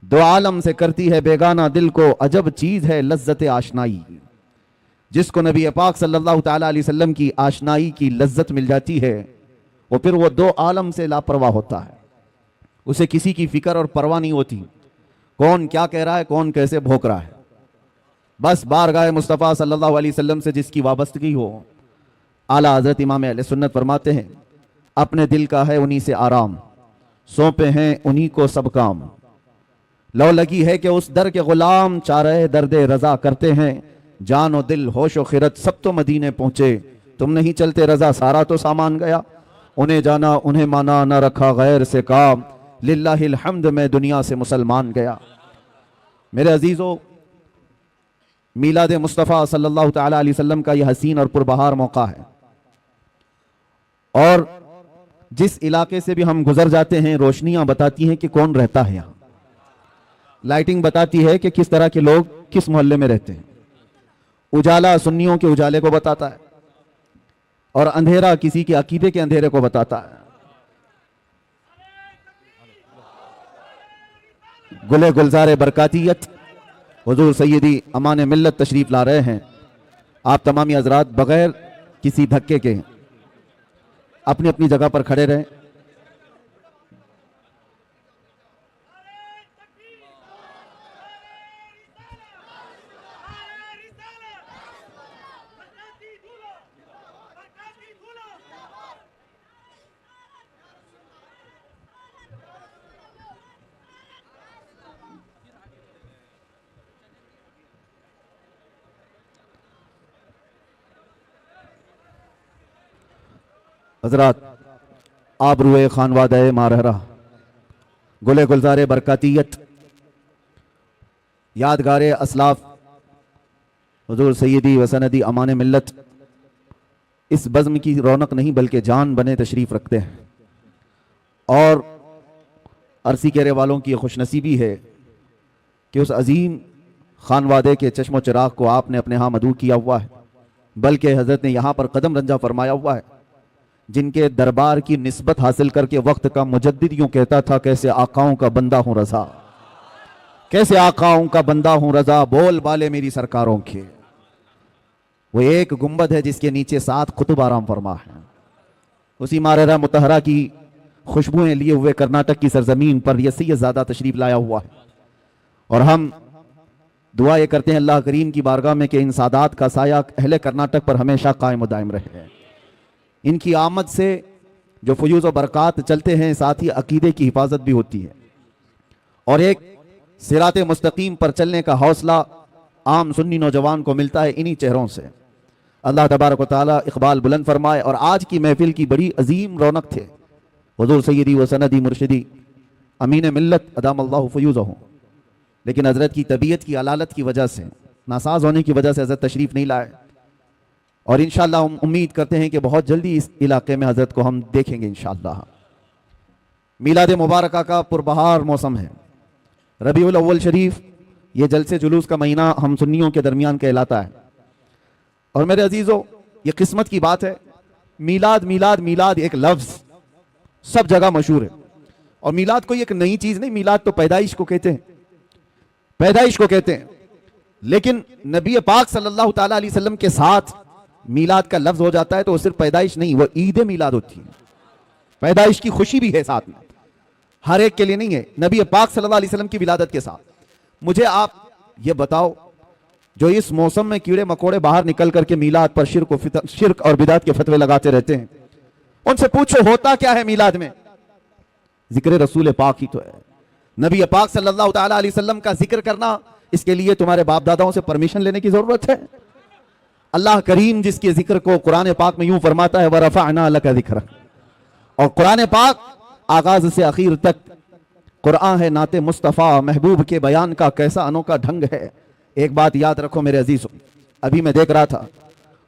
दो आलम से करती है बेगाना दिल को, अजब चीज है लज्जत आशनाई। जिसको नबी पाक सल्लल्लाहु ताला अलैहि वसल्लम की आशनाई की लज्जत मिल जाती है, वो फिर वो दो आलम से लापरवाह होता है। उसे किसी की फिक्र और परवाह नहीं होती, कौन क्या कह रहा है, कौन कैसे भौंक रहा है। बस बारगाह मुस्तफ़ा सल्लल्लाहु अलैहि वसल्लम से जिसकी वाबस्तगी हो। आला हज़रत इमाम अहले सुन्नत फरमाते हैं, अपने दिल का है उन्हीं से आराम, सौंपे हैं उन्हीं को सब काम। लो लगी है कि उस दर के गुलाम, चारे दर्दे रजा करते हैं। जान और दिल होश और खिरत सब तो मदीने पहुंचे, तुम नहीं चलते रजा सारा तो सामान गया। उन्हें जाना उन्हें माना, न रखा गैर से काम, लिल्लाहिल हम्द में दुनिया से मुसलमान गया। मेरे अजीजों, मीलाद मुस्तफ़ा सल्लल्लाहु ताला अलैहि वसल्लम का यह हसीन और पुरबहार मौका है। और जिस इलाके से भी हम गुजर जाते हैं, रोशनियां बताती हैं कि कौन रहता है यहाँ। लाइटिंग बताती है कि किस तरह के लोग किस मोहल्ले में रहते हैं। उजाला सुन्नियों के उजाले को बताता है, और अंधेरा किसी के अकीदे के अंधेरे को बताता है। गुले गुलजारे बरकातियत हुजूर सैयदी अमान मिल्लत तशरीफ ला रहे हैं। आप तमामी हजरात बगैर किसी धक्के के अपनी अपनी जगह पर खड़े रहें। हजरात, आबरूए खानवादे मारहरा, गुले गुलजारे बरकातियत, यादगारे असलाफ हुजूर सैयदी वसनदी अमान मिल्लत इस बज़्म की रौनक नहीं बल्कि जान बने तशरीफ रखते हैं। और अरसी केरे वालों की खुशनसीबी है कि उस अजीम खानवादे के चश्मो चिराग को आपने अपने यहाँ मदऊ किया हुआ है, बल्कि हजरत ने यहाँ पर कदम रंजा फरमाया हुआ है। जिनके दरबार की निस्बत हासिल करके वक्त का मुजद्दिद यूं कहता था, कैसे आकाओं का बंदा हूं रजा, कैसे आकाओं का बंदा हूं रजा, बोल बाले मेरी सरकारों के। वो एक गुंबद है जिसके नीचे 7 कुतुब आराम फरमा है। उसी मारहरा मुतहरा की खुशबुएं लिए हुए कर्नाटक की सरजमीन पर यह सैयद ज़ादा तशरीफ लाया हुआ है। और हम दुआ ये करते हैं अल्लाह करीम की बारगाह में कि इन सादात का साया अहले कर्नाटक पर हमेशा कायम व दायम रहे। इनकी आमद से जो फयूज़ व बरक़ात चलते हैं, साथ ही अकीदे की हिफाजत भी होती है और एक सिराते मुस्तकीम पर चलने का हौसला आम सुन्नी नौजवान को मिलता है इन्हीं चेहरों से। अल्लाह तबारक व तआला इकबाल बुलंद फरमाए। और आज की महफिल की बड़ी अजीम रौनक थे हुजूर सैयदी व सनदी मुर्शिदी अमीन मिल्लत अदामल्लाहु फयूज़हु, लेकिन हज़रत की तबीयत की अलालत की वजह से, नासाज होने की वजह से हज़रत तशरीफ़ नहीं लाए। और इंशाअल्लाह हम उम्मीद करते हैं कि बहुत जल्दी इस इलाके में हज़रत को हम देखेंगे इंशाअल्लाह। मीलाद मुबारका का पुरबहार मौसम है। रबीउल अव्वल शरीफ ये जलसे जुलूस का महीना हम सुन्नियों के दरमियान कहलाता है। और मेरे अजीज़ों, ये किस्मत की बात है। मीलाद मीलाद मीलाद एक लफ्ज़ सब जगह मशहूर है। और मीलाद कोई एक नई चीज़ नहीं, मीलाद तो पैदाइश को कहते हैं, पैदाइश को कहते हैं। लेकिन नबी पाक सल्लल्लाहु ताला अलैहि वसल्लम के साथ मीलाद का लफ्ज हो जाता है तो वो सिर्फ पैदाइश नहीं, वो ईद मीलाद होती है। पैदाइश की खुशी भी है साथ में, हर एक के लिए नहीं है। नबी पाक सल्लल्लाहु अलैहि वसल्लम की विलादत के साथ। मुझे आप ये बताओ, जो इस मौसम में कीड़े मकोड़े बाहर निकल करके मीलाद पर शिर्क और बिदात के फतवे लगाते रहते हैं, उनसे पूछो होता क्या है मीलाद में? जिक्र रसूल पाक ही तो है। नबी पाक सल्लल्लाहु ताला अलैहि वसल्लम का जिक्र करना, इसके लिए तुम्हारे बाप दादाओं से परमिशन लेने की जरूरत है? अल्लाह करीम जिसके जिक्र को कुरान पाक में यूं फरमाता है, वरफ़अना लका ज़िक्रक। और कुरान पाक आगाज से आखिर तक कुरान है नाते मुस्तफ़ा, महबूब के बयान का कैसा अनोखा ढंग है। एक बात याद रखो मेरे अजीजों, अभी मैं देख रहा था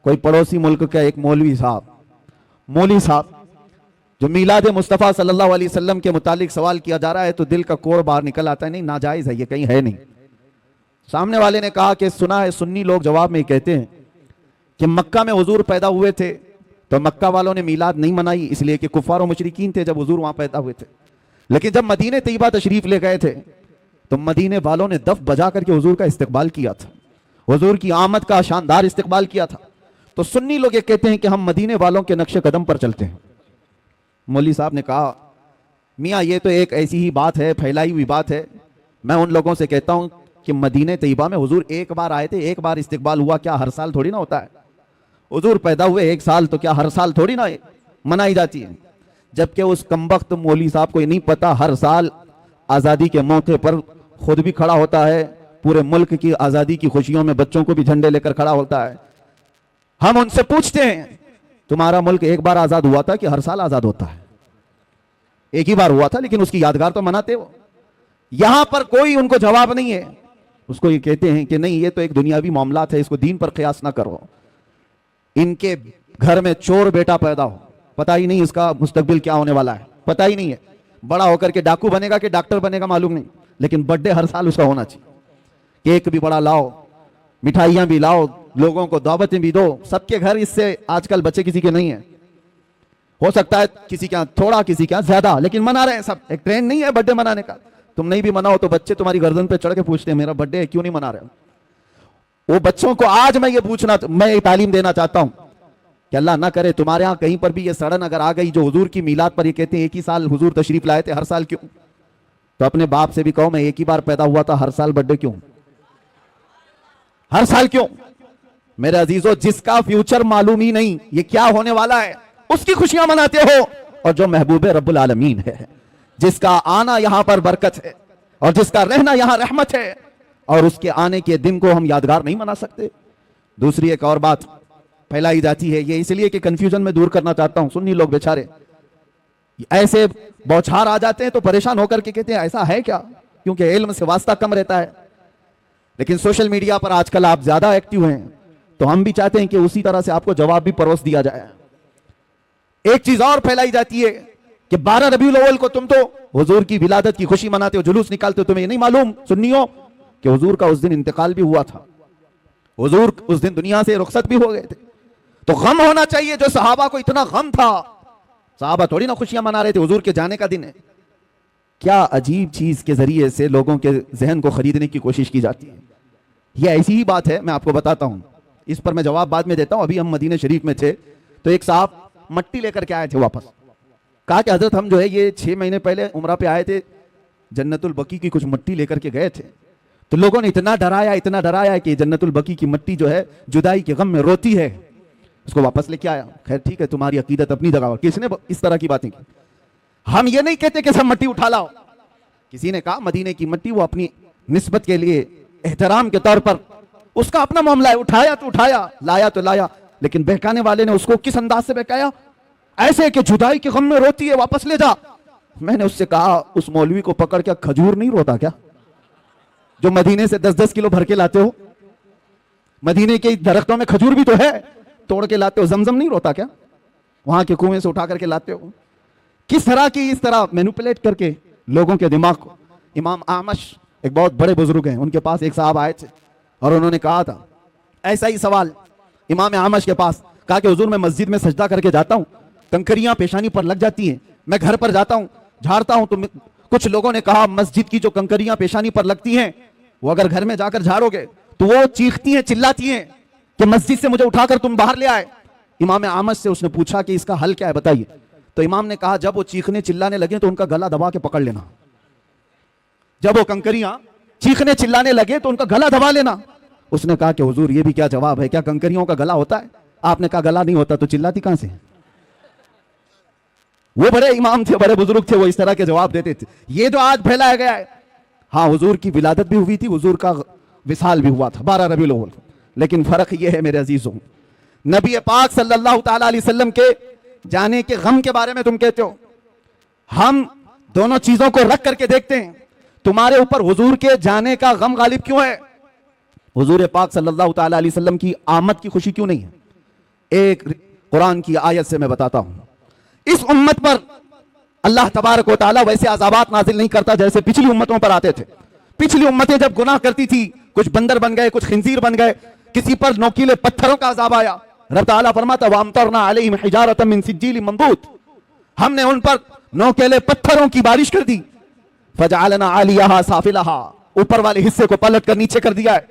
कोई पड़ोसी मुल्क का एक मौलवी साहब जो मीलाद मुस्तफ़ा सल्लल्लाहु अलैहि वसल्लम के मुतालिक सवाल किया जा रहा है तो दिल का कोड़ बाहर निकल आता है, नहीं नाजायज़ है ये, कहीं है नहीं। सामने वाले ने कहा कि सुना है सुन्नी लोग जवाब में कहते हैं कि मक्का में हुजूर पैदा हुए थे तो मक्का वालों ने मीलाद नहीं मनाई, इसलिए कि कुफार और मुशरिकीन थे जब हुजूर वहां पैदा हुए थे। लेकिन जब मदीने तैयबा तशरीफ ले गए थे तो मदीने वालों ने दफ बजा करके हुजूर का इस्तकबाल किया था, हुजूर की आमद का शानदार इस्तकबाल किया था। तो सुन्नी लोग ये कहते हैं कि हम मदीने वालों के नक्शे कदम पर चलते हैं। मौलवी साहब ने कहा, मियाँ ये तो एक ऐसी ही बात है, फैलाई हुई बात है। मैं उन लोगों से कहता हूं कि मदीने तैयबा में हुजूर एक बार आए थे, एक बार इस्तकबाल हुआ, क्या हर साल थोड़ी ना होता है? हुजूर पैदा हुए एक साल, तो क्या हर साल थोड़ी ना मनाई जाती है? जबकि उस कमबख्त मौलवी साहब को ये नहीं पता हर साल आज़ादी के मौके पर खुद भी खड़ा होता है, पूरे मुल्क की आज़ादी की खुशियों में बच्चों को भी झंडे लेकर खड़ा होता है। हम उनसे पूछते हैं, तुम्हारा मुल्क एक बार आज़ाद हुआ था कि हर साल आज़ाद होता है? एक ही बार हुआ था, लेकिन उसकी यादगार तो मनाते हो। यहां पर कोई उनको जवाब नहीं है। उसको ये कहते हैं कि नहीं, ये तो एक दुनियावी मामलात है, इसको दीन पर कयास ना करो। इनके घर में चोर बेटा पैदा हो, पता ही नहीं इसका मुस्तकबिल क्या होने वाला है, पता ही नहीं है। बड़ा होकर के डाकू बनेगा कि डॉक्टर बनेगा मालूम नहीं, लेकिन बर्थडे हर साल उसका होना चाहिए। केक भी बड़ा लाओ, मिठाइयां भी लाओ, लोगों को दावतें भी दो। सबके घर इससे आजकल बच्चे किसी के नहीं है। हो सकता है किसी का थोड़ा, किसी का ज्यादा, लेकिन मना रहे हैं सब। एक ट्रेंड नहीं है बर्थडे मनाने का। तुम नहीं भी मनाओ तो बच्चे तुम्हारी गर्दन पे चढ़ के पूछते हैं मेरा बर्थडे है, क्यों नहीं मना रहे हो? वो बच्चों को आज मैं ये तालीम देना चाहता हूं कि अल्लाह ना करे तुम्हारे यहां कहीं पर भी ये सड़न अगर आ गई जो हुजूर की मीलाद पर ये कहते हैं एक ही साल हुजूर तशरीफ लाए थे, हर साल क्यों? तो अपने बाप से भी कहो मैं एक ही बार पैदा हुआ था, हर साल बर्थडे क्यों? हर साल क्यों? मेरे अजीजों, जिसका फ्यूचर मालूम ही नहीं ये क्या होने वाला है, उसकी खुशियां मनाते हो। और जो महबूब रब्बुल आलमीन है, जिसका आना यहां पर बरकत है और जिसका रहना यहां रहमत है, और उसके आने के दिन को हम यादगार नहीं मना सकते। दूसरी एक और बात फैलाई जाती है, ये इसलिए कि कंफ्यूजन में दूर करना चाहता हूं। सुन्नी लोग बेचारे ऐसे बौछार आ जाते हैं तो परेशान होकर के कहते हैं ऐसा है क्या, क्योंकि इल्म से वास्ता कम रहता है। लेकिन सोशल मीडिया पर आजकल आप ज्यादा एक्टिव हैं, तो हम भी चाहते हैं कि उसी तरह से आपको जवाब भी परोस दिया जाए। एक चीज और फैलाई जाती है कि 12 रबीउल अव्वल को तुम तो हुजूर की विलादत की खुशी मनाते हो, जुलूस निकालते हो। तुम्हें ये नहीं मालूम सुन्नियों कि हुजूर का उस दिन इंतकाल भी हुआ था, हुजूर उस दिन दुनिया से रुखसत भी हो गए थे। तो गम होना चाहिए, जो सहाबा को इतना गम था। सहाबा थोड़ी ना खुशियां मना रहे थे, हुजूर के जाने का दिन है। क्या अजीब चीज के जरिए से लोगों के जहन को खरीदने की कोशिश की जाती है। यह ऐसी ही बात है, मैं आपको बताता हूं। इस पर मैं जवाब बाद में देता हूं। अभी हम मदीने शरीफ में थे तो एक साहब मट्टी लेकर के आए थे वापस। कहा कि हजरत हम जो है ये 6 महीने पहले उम्रा पे आए थे, जन्नतुल बकी की कुछ मट्टी लेकर के गए थे। तो लोगों ने इतना डराया कि जन्नतुल बकी की मट्टी जो है जुदाई के गम में रोती है, उसको वापस लेके आया। खैर ठीक है, तुम्हारी अकीदत अपनी जगह, किसने इस तरह की बातें की? हम ये नहीं कहते कि सब मट्टी उठा लाओ। किसी ने कहा मदीने की मट्टी वो अपनी निस्बत के लिए एहतराम के तौर पर उसका अपना मामला है, उठाया तो उठाया, लाया तो लाया। लेकिन बहकाने वाले ने उसको किस अंदाज से बहकाया? ऐसे कि जुदाई के गम में रोती है, वापस ले जा। मैंने उससे कहा उस मौलवी को पकड़ के, खजूर नहीं रोता क्या जो मदीने से 10-10 किलो भर के लाते हो? मदीने के दरख्तों में खजूर भी तो है, तोड़ के लाते हो। जमजम नहीं रोता क्या, वहां के कुएं से उठा करके लाते हो? किस तरह की इस तरह मैनिपुलेट करके लोगों के दिमाग को। इमाम आमश एक बहुत बड़े बुजुर्ग हैं, उनके पास एक साहब आए थे और उन्होंने कहा था ऐसा ही सवाल इमाम आमश के पास। कहा कि हुजूर मैं मस्जिद में सजदा करके जाता हूं, कंकरियां पेशानी पर लग जाती हैं, मैं घर पर जाता हूं झाड़ता हूं, तो कुछ लोगों ने कहा मस्जिद की जो कंकरियां पेशानी पर लगती हैं वो अगर घर में जाकर झाड़ोगे तो वो चीखती हैं, चिल्लाती हैं कि मस्जिद से मुझे उठाकर तुम बाहर ले आए। इमाम आमश से उसने पूछा कि इसका हल क्या है बताइए। तो इमाम ने कहा जब वो चीखने चिल्लाने लगे तो उनका गला दबा के पकड़ लेना। जब वो कंकरियां चीखने चिल्लाने लगे तो उनका गला दबा लेना। उसने कहा कि हुजूर ये भी क्या जवाब है, क्या कंकरियों का गला होता है? आपने कहा गला नहीं होता तो चिल्लाती कहां से? वो बड़े इमाम थे, बड़े बुजुर्ग थे, वो इस तरह के जवाब देते थे। ये जो आज फैलाया गया है, हाँ हुजूर की विलादत भी हुई थी, हुजूर का विसाल भी हुआ था 12 रबीउल अव्वल। लेकिन फर्क यह है मेरे अजीजों, नबी पाक सल्लल्लाहु तआला अलैहि वसल्लम के जाने के गम के बारे में तुम कहते हो। हम दोनों चीजों को रख करके देखते हैं, तुम्हारे ऊपर हुजूर के जाने का गम गालिब क्यों है? हुजूर पाक सल्लल्लाहु तआला अलैहि वसल्लम की आमद की खुशी क्यों नहीं है? एक कुरान की आयत से मैं बताता हूं। इस उम्मत पर अल्लाह तबारक व तआला वैसे अज़ाबात नाजिल नहीं करता जैसे पिछली उम्मतों पर आते थे। पिछली उम्मतें जब गुनाह करती थी, कुछ बंदर बन गए, कुछ खिंजीर बन गए, किसी पर नोकीले पत्थरों का अज़ाब आया। रब तआला फरमाता वअमतरना अलैहिम हिजारतम मिन सिज्जील मंदूद, हमने उन पर नोकीले पत्थरों की बारिश कर दी। फजअलना आलियहा साफिलहा, ऊपर वाले हिस्से को पलट कर नीचे कर दिया है,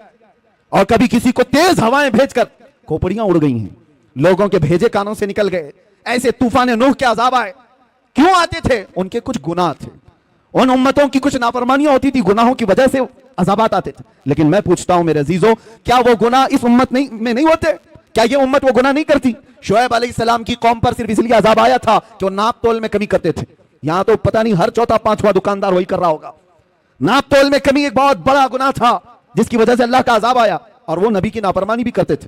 और कभी किसी को तेज हवाएं भेजकर खोपड़ियां उड़ गई हैं, लोगों के भेजे कानों से निकल गए। ऐसे तूफान नूह के अजाब आए, क्यों आते थे? उनके कुछ गुनाह थे, उन उम्मतों की कुछ नाफरमानियां होती थी, गुनाहों की वजह से अजाबात आते थे। लेकिन मैं पूछता हूं मेरे अजीजों, क्या वो गुनाह इस उम्मत में नहीं होते? क्या ये उम्मत वो गुनाह नहीं करती? शुएब अलैहिस्सलाम की कौम पर सिर्फ इसलिए अजाब आया था कि वो नाप तोल में कमी करते थे। यहां तो पता नहीं हर चौथा पांचवा दुकानदार वही कर रहा होगा। नाप तोल में कमी एक बहुत बड़ा गुनाह था जिसकी वजह से अल्लाह का अजाब आया, और वो नबी की नाफरमानी भी करते थे।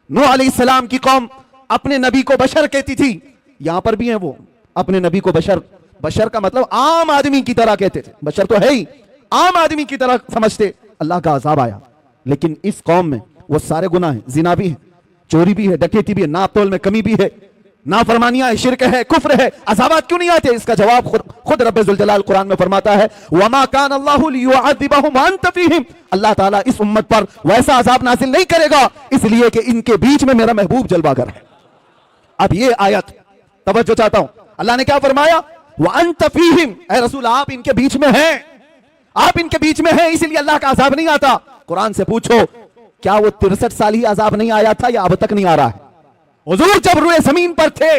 नूह अलैहिस्सलाम की कौम अपने नबी को बशर कहती थी, यहां पर भी है वो अपने नबी को बशर, बशर का मतलब आम आदमी की तरह कहते थे, बशर तो है ही, आम आदमी की तरह समझते। अल्लाह का अजाब आया। लेकिन इस कौम में वो सारे गुनाह हैं, जिना भी है, चोरी भी है, डकैती भी है, नापतोल में कमी भी है, नाफरमानियां है, शिर्क है, कुफ्र है, अज़ाबात क्यों नहीं आते? इसका जवाब खुद रब्बे ज़ुल जलाल कुरान में फरमाता है, वमा कान अल्लाहु लियुअज़्ज़िबहुम व अंत फ़ीहिम। अल्लाह ताला इस उम्मत पर वैसा अजाब नाज़िल नहीं करेगा इसलिए कि इनके बीच में मेरा महबूब जलवागर है। अब ये आयत तवज्जो चाहता हूं, अल्लाह ने क्या फरमाया? व अंत फ़ीहिम, ऐ रसूल आप इनके बीच में हैं, आप इनके बीच में हैं, इसलिए अल्लाह का अजाब नहीं आता। कुरान से पूछो, क्या वो 63 साल ही अजाब नहीं आया था या अब तक नहीं आ रहा है? हुजूर जब रुए जमीन पर थे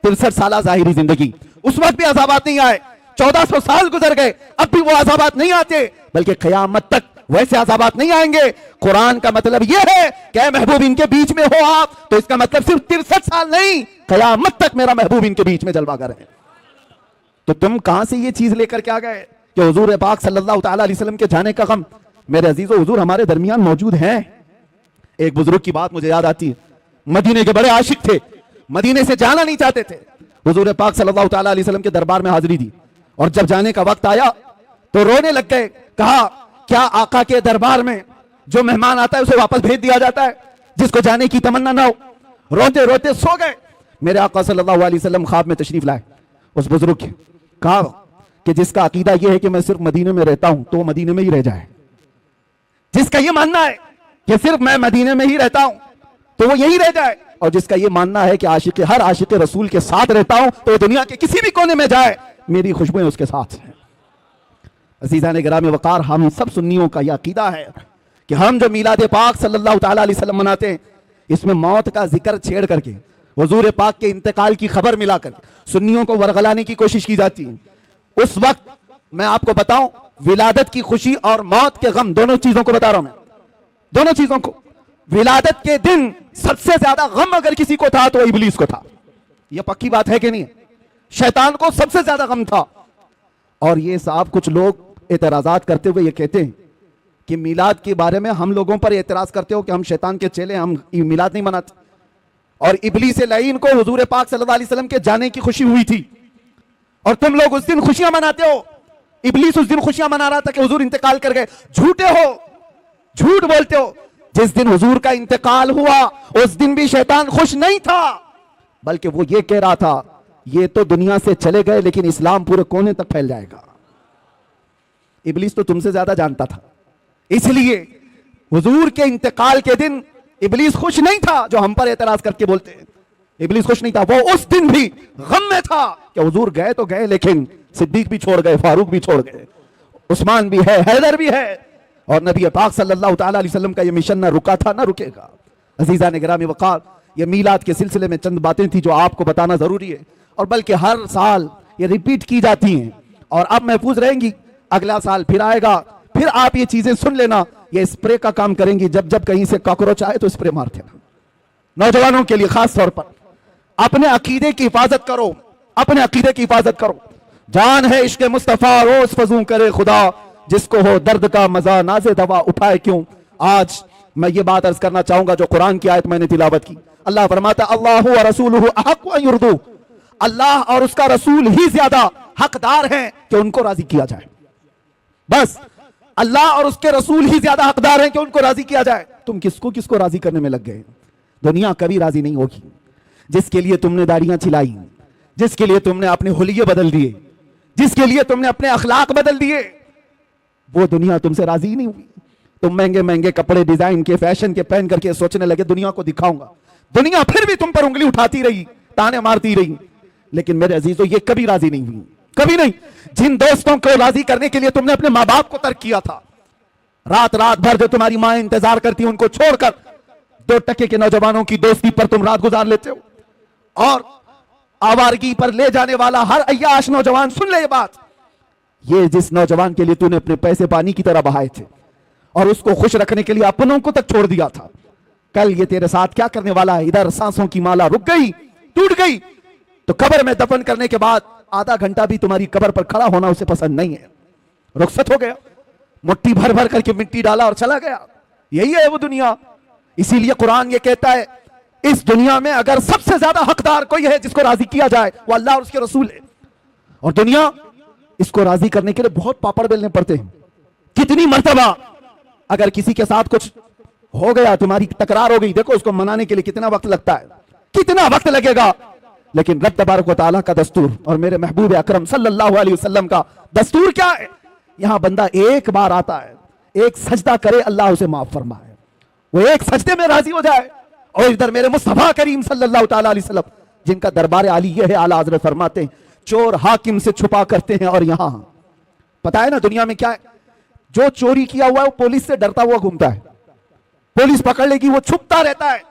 63 साल जाहिरी जिंदगी, उस वक्त भी अजाबात नहीं आए। 1400 साल गुजर गए, अब भी वो अजाबात नहीं आते, बल्कि क़यामत तक वैसे अजाबात नहीं आएंगे। कुरान का मतलब यह है कि महबूब इनके बीच में हो आप, तो इसका मतलब सिर्फ 63 साल नहीं, क़यामत तक मेरा महबूब इनके बीच में जलवागर है। तो तुम कहां से ये चीज लेकर के आ गए कि हुजूर पाक सल्लल्लाहु तआला अलैहि वसल्लम के जाने का गम? मेरे अजीजों, हुजूर हमारे दरमियान मौजूद हैं। एक बुजुर्ग की बात मुझे याद आती है, मदीने के बड़े आशिक थे, मदीने से जाना नहीं चाहते थे। हुजूर पाक सल्लल्लाहु तआला अलैहि वसल्लम के दरबार में हाजिरी दी, और जब जाने का वक्त आया तो रोने लग गए। कहा, क्या आका के दरबार में जो मेहमान आता है उसे वापस भेज दिया जाता है, जिसको जाने की तमन्ना ना हो? रोते रोते सो गए। मेरे आका सल्लल्लाहु अलैहि वसल्लम ख्वाब में तशरीफ लाए उस बुजुर्ग के, कहा कि जिसका अकीदा यह है कि मैं सिर्फ मदीने में रहता हूं तो मदीने में ही रह जाए, जिसका यह मानना है कि सिर्फ मैं मदीने में ही रहता हूं तो वो यही रह जाए, और जिसका ये मानना है कि हर आशिक रसूल के साथ रहता हूं तो वो दुनिया के किसी भी कोने में जाए मेरी खुशबुएं उसके साथ हैं। अज़ीज़ान गिरामी वक़ार, हम सब सुन्नियों का यह अकीदा है कि हम जो मीलाद पाक सल्लल्लाहु तआला अलैहि वसल्लम मनाते हैं, इसमें मौत का जिक्र छेड़ करके हुजूर पाक के इंतकाल की खबर मिलाकर सुन्नियों को वरगलाने की कोशिश की जाती है। उस वक्त मैं आपको बताऊं, विलादत की खुशी और मौत के गम, दोनों चीजों को बता रहा हूं मैं, दोनों चीजों को। विलादत के दिन सबसे ज्यादा गम अगर किसी को था तो इब्लीस को था, यह पक्की बात है कि नहीं? शैतान को सबसे ज्यादा गम था। और ये साहब कुछ लोग एतराजात करते हुए ये कहते हैं कि मिलाद के बारे में हम लोगों पर एतराज करते हो कि हम शैतान के चेले, हम मिलाद नहीं मनाते, और इब्लीस लईन को हुजूर पाक सल्लल्लाहु अलैहि वसल्लम के जाने की खुशी हुई थी और तुम लोग उस दिन खुशियां मनाते हो। इब्लीस उस दिन खुशियां मना रहा था कि हुजूर इंतकाल कर गए। झूठे हो, झूठ बोलते हो। जिस दिन हुजूर का इंतकाल हुआ उस दिन भी शैतान खुश नहीं था, बल्कि वो ये कह रहा था ये तो दुनिया से चले गए लेकिन इस्लाम पूरे कोने तक फैल जाएगा। इब्लीस तो तुमसे ज्यादा जानता था, इसलिए हुजूर के इंतकाल के दिन इब्लीस खुश नहीं था, जो हम पर एतराज करके बोलते हैं। इब्लीस खुश नहीं था, वो उस दिन भी गम में था कि हुजूर गए तो गए लेकिन सिद्दीक भी छोड़ गए, फारूक भी छोड़ गए, उस्मान भी है, हैदर भी है, और नबी पाक सल्लल्लाहु तआला अलैहि वसल्लम का ये मिशन ना रुका था ना रुकेगा। अज़ीज़ान गिरामी वक़ार, ये मीलाद के सिलसिले में चंद बातें थी जो आपको बताना जरूरी है, और बल्कि हर साल ये रिपीट की जाती हैं और अब महफूज रहेंगी। अगला साल फिर आएगा, फिर आप ये चीजें सुन लेना। ये स्प्रे का काम करेंगी, जब जब कहीं से कॉकरोच आए तो स्प्रे मारते हैं। नौजवानों के लिए खास तौर पर अपने अकीदे की हिफाजत करो, अपने अकीदे की हिफाजत करो। जान है इश्क मुस्तफा रोज फजू करे खुदा, जिसको हो दर्द का मजा नाज़े दवा उठाए क्यों। आज मैं ये बात अर्ज करना चाहूंगा जो कुरान की आयत मैंने तिलावत की। अल्लाह फरमाता अल्लाहु व रसूलुहु अहक्कु अन युर्दू, अल्लाह और उसका रसूल ही ज्यादा हकदार हैं कि उनको राजी किया जाए। बस अल्लाह और उसके रसूल ही ज्यादा हकदार हैं कि उनको राजी किया जाए। तुम किसको किसको राजी करने में लग गए? दुनिया कभी राजी नहीं होगी। जिसके लिए तुमने दाढ़ियां छिलाई, जिसके लिए तुमने अपने हुलिये बदल दिए, जिसके लिए तुमने अपने अखलाक बदल दिए, वो दुनिया तुमसे राजी ही नहीं हुई। तुम महंगे महंगे कपड़े डिजाइन के, फैशन के पहन करके सोचने लगे दुनिया को दिखाऊंगा। दुनिया फिर भी तुम पर उंगली उठाती रही, ताने मारती रही, लेकिन मेरे अजीजों ये कभी राजी नहीं हुई, कभी नहीं। जिन दोस्तों को राजी करने के लिए तुमने अपने माँ बाप को तर्क किया था, रात रात भर जो तुम्हारी माँ इंतजार करती है उनको छोड़कर 2% के नौजवानों की दोस्ती पर तुम रात गुजार लेते हो। और आवारगी पर ले जाने वाला हर अय्याश नौजवान, सुन ले ये बात, ये जिस नौजवान के लिए तूने अपने पैसे पानी की तरह बहाए थे और उसको खुश रखने के लिए अपनों को तक छोड़ दिया था, कल ये तेरे साथ क्या करने वाला है। इधर सांसों की माला रुक गई, टूट गई, तो कब्र में दफन करने के बाद आधा घंटा भी तुम्हारी कब्र पर खड़ा होना उसे पसंद नहीं है। रुखसत हो गया, मुट्ठी भर भर करके मिट्टी डाला और चला गया। यही है वो दुनिया। इसीलिए कुरान ये कहता है, इस दुनिया में अगर सबसे ज्यादा हकदार कोई है जिसको राजी किया जाए, वो अल्लाह और उसके रसूल है। और दुनिया इसको राजी करने के लिए बहुत पापड़ बेलने पड़ते हैं। कितनी मर्तबा अगर किसी के साथ कुछ हो गया, तुम्हारी तकरार हो गई, देखो उसको मनाने के लिए कितना वक्त लगता है, कितना वक्त लगेगा। लेकिन रब तबारक व तआला का दस्तूर और मेरे महबूब अकरम सल्लल्लाहु अलैहि वसल्लम का दस्तूर क्या है, यहां बंदा एक बार आता है, एक सजदा करे, अल्लाह उसे माफ फरमाए, वो एक सजदे में राजी हो जाए। और इधर मेरे मुस्तफा करीम सल्लल्लाहु तआला अलैहि वसल्लम, जिनका दरबार आली ये है, आला हज़रत फरमाते हैं, चोर हाकिम से छुपा करते हैं। और यहां पता है ना दुनिया में क्या है, जो चोरी किया हुआ है वो पुलिस से डरता हुआ घूमता है, पुलिस पकड़ लेगी वो छुपता रहता है।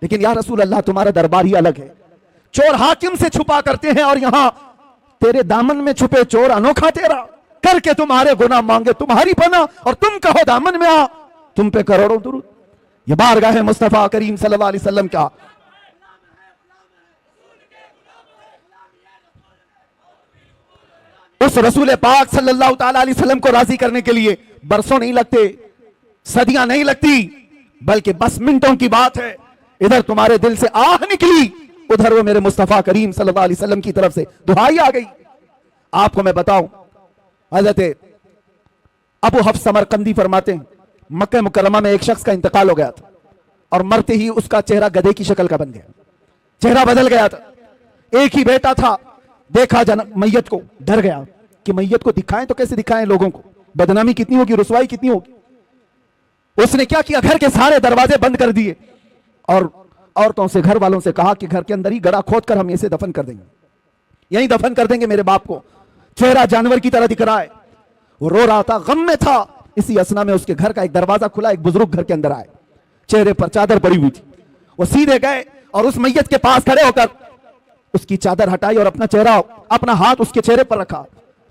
लेकिन या रसूल अल्लाह, तुम्हारा दरबार ही अलग है, चोर हाकिम से छुपा करते हैं और यहां तेरे दामन में छुपे चोर अनोखा तेरा, करके तुम्हारे गुनाह मांगे तुम्हारी पना और तुम कहो दामन में आ, तुम पे करोड़ों दुरूद। ये बारगाह है मुस्तफा करीम सल्लल्लाहु अलैहि वसल्लम का। उस रसूल पाक सल्लल्लाहु ताला अलैहि वसल्लम को राजी करने के लिए बरसों नहीं लगते, सदियां नहीं लगती, बल्कि बस मिनटों की बात है। इधर तुम्हारे दिल से आह निकली, उधर वो मेरे मुस्तफा करीम सल्लल्लाहु अलैहि वसल्लम की तरफ से दुहाई आ गई। आपको मैं बताऊं, हजरत अबू हफ्स समरकंदी फरमाते हैं, मक्का मुकर्रमा में एक शख्स का इंतकाल हो गया था और मरते ही उसका चेहरा गधे की शक्ल का बन गया, चेहरा बदल गया था। एक ही बेटा था, देखा मैयत को, डर गया कि मैयत को दिखाएं तो कैसे दिखाएं लोगों को, बदनामी कितनी होगी, रुसवाई कितनी होगी। उसने क्या किया, घर के सारे दरवाजे बंद कर दिए और औरतों से, घर वालों से कहा कि घर के अंदर ही गड़ा खोद कर हम इसे दफन कर देंगे, यहीं दफन कर देंगे मेरे बाप को। चेहरा जानवर की तरह दिख रहा है, वो रो रहा था, गम में था। इसी असना में उसके घर का एक दरवाजा खुला, एक बुजुर्ग घर के अंदर आए, चेहरे पर चादर पड़ी हुई थी। वो सीधे गए और उस मैयत के पास खड़े होकर उसकी चादर हटाई और अपना चेहरा, अपना हाथ उसके चेहरे पर रखा।